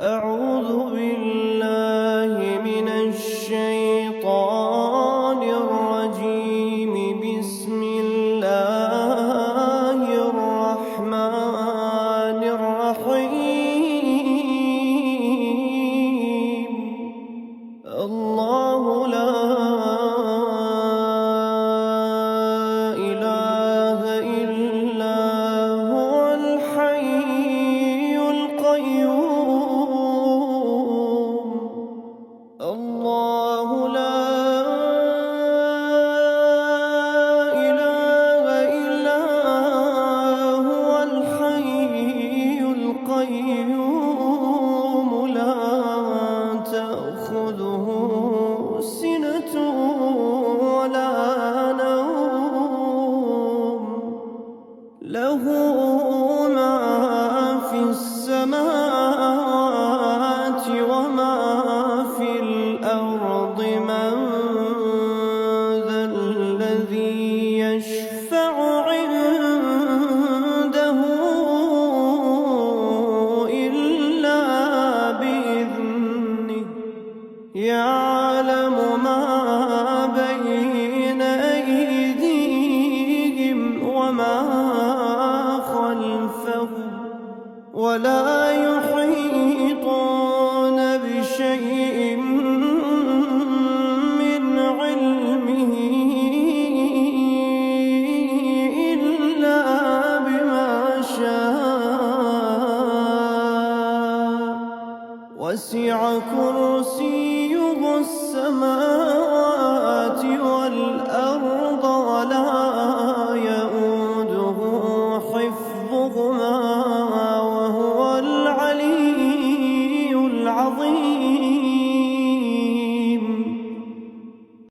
أعوذ بالله من الشيطان الرجيم. بسم الله الرحمن الرحيم. الله لا إله إلا هو الحي القيوم. الله لا إله إلا هو الحي القيوم. لا تأخذه سنة ولا نوم. له ما في السماوات وما في الأرض. من ذا الذي يشفع عنده إلا بإذنه. يعلم ما بين أيديهم وما خلفهم ولا يحيطون بشيء من علمه إلا بما شاء. وسع كرسيه السماوات والأرض ولا يئوده حفظهما وهو العلي العظيم.